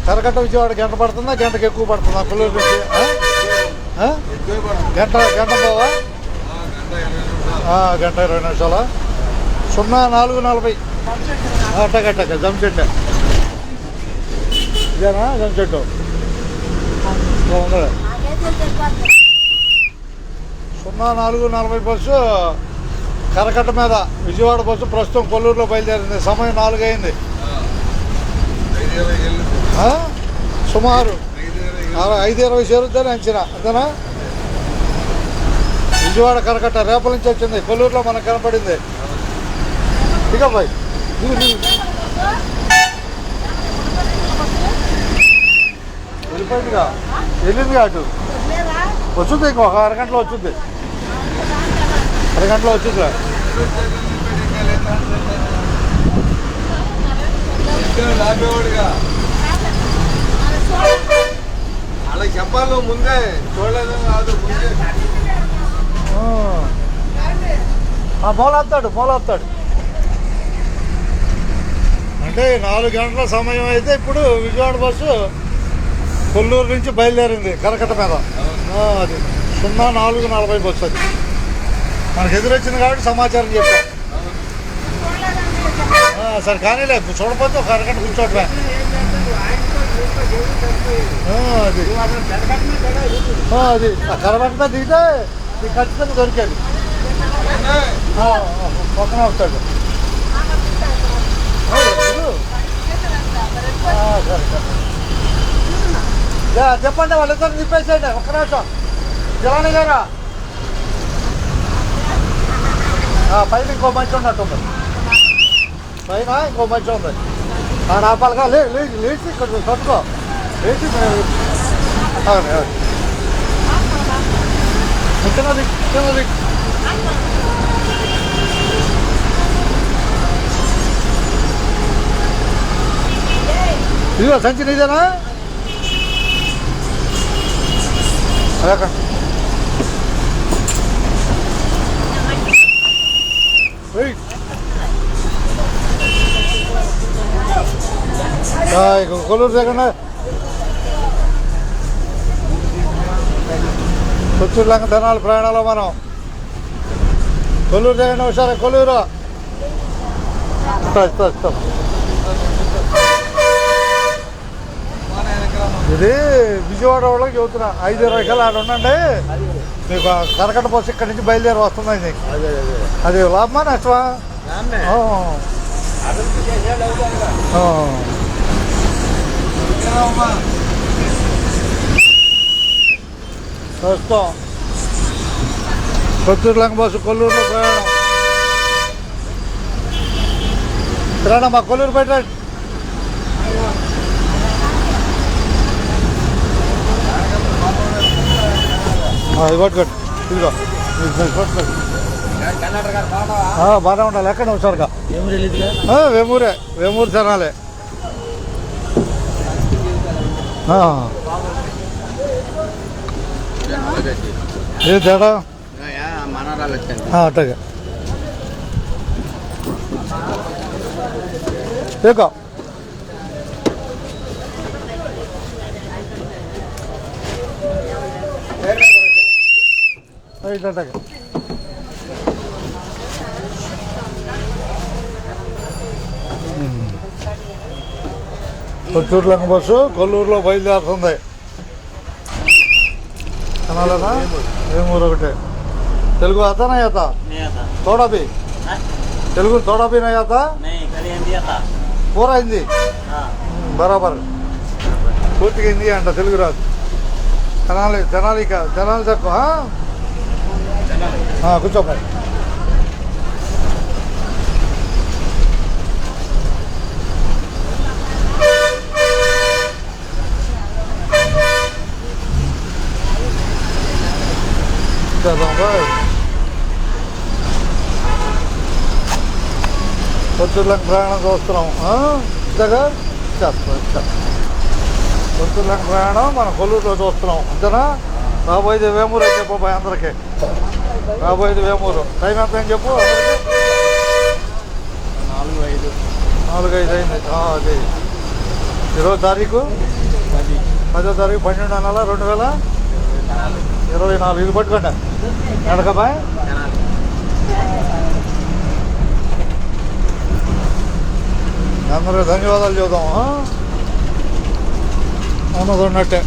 కరకట్ట విజయవాడ గంట పడుతుందా, గంటకి ఎక్కువ పడుతుందా? కొల్లూరు నుంచి గంట పోవా? గంట 20 నిమిషాల 04:40 అట్టగట్టక జంచెట్ట ఇదేనా జంచెట్టు? 04:40 బస్సు కరకట్ట మీద విజయవాడ బస్సు ప్రస్తుతం కొల్లూరులో బయలుదేరింది. సమయం 4 అయింది. సుమారు 5:20 చేరుద్దని అంచనా. అంతేనా? విజయవాడ కరకట్ట రేపల నుంచి వచ్చింది, కొల్లూరులో మనకు కనపడింది. ఇక బాయ్ వెళ్ళిపోయిందిగా, వెళ్ళింది అటు వచ్చింది. ఇంకొక అరగంటలో వచ్చింది, అరగంటలో వచ్చిందిరా. అలా చెప్పాలి, ముందే చూడలేదు కాదు. మూలాపుతాడు అంటే 4 గంటల సమయం అయితే ఇప్పుడు విజయవాడ బస్సు కొల్లూరు నుంచి బయలుదేరింది కరకట్ట మీద. అది 04:40 బస్సు. అది మనకు ఎదురొచ్చింది కాబట్టి సమాచారం చెప్పాం. సరే కానీ లేదు, చూడపోతే ఒక అరగంట కూర్చోట్లే. అది ఆ కరకట్ట మీద దిగితే నీకు ఖచ్చితంగా దొరికేది. పక్కన వస్తాడు. సరే చెప్పండి, వాళ్ళిద్దరు తిప్పేసేయండి. ఒక్క నిమిషం జవాని గారా, పైన ఇంకో మంచి ఉన్నట్టుంది. పైన ఇంకో మంచి ఉంది. ఆపాలిగా లేచి ఇక్కడ కట్టుకో, లేచి చిన్నది చిన్నది. ఇదిగో సంచి నీదేనా? అదే కొల్లూరు దగ్గర కొత్తూరు లంక ధనాలు ప్రయాణంలో మనం కొల్లూరు దగ్గర ఒకసారి కొల్లూరు ఇస్తాం. ఇది విజయవాడ వాళ్ళకి చెబుతున్నా, 5:20 కల్లా ఆడ ఉండండి. మీకు కరకట్ట బస్సు ఇక్కడి నుంచి బయలుదేరి వస్తుంది. అది లాభమా నష్టమా? ప్రస్తుతం కొత్తూరు లంక బస్సు కొల్లూరులో ప్రయాణం. మా కొల్లూరు పెట్టండి. ఇది పట్టుకోండి, ఇదిగో పట్టుకోండి. బాగానే ఉండాలి. ఎక్కడ ఒకసారిగా వేమూరు జనాలే. ఏ తేడా అట్టగా ఏకో అట్టగా. కొత్తూరు లంక బస్సు కొల్లూరులో బయలుదేరుతుంది. కనాలనా వేమూరు ఒకటే. తెలుగు आता नहीं आता? थोड़ा भी తెలుగు थोड़ा भी नहीं आता? पूरा हिंदी బరాబర్. పూర్తిగా హిందీ అంట, తెలుగు రాదు. జనాలి తక్కువ. కూర్చోపండి. కొత్తూరు లంక ప్రయాణం చూస్తున్నాం. ఇంతగా చేస్తాం. కొత్తూరు లంక ప్రయాణం మనం కొల్లూరులో చూస్తున్నాం. అంతేనా? రాబోయేది వేమూరు అని చెప్పు అందరికీ. రాబోయేది వేమూరు. టైం ఎంత అని చెప్పు. 4:05 4:05 అయింది. అది 20వ తారీఖు 10వ తారీఖు 12వ నెల 2024. ఇది పట్టుకోండి ఎడకబాయ్. అందరూ ధన్యవాదాలు చూద్దాం. ఉన్నది ఉన్నట్టే.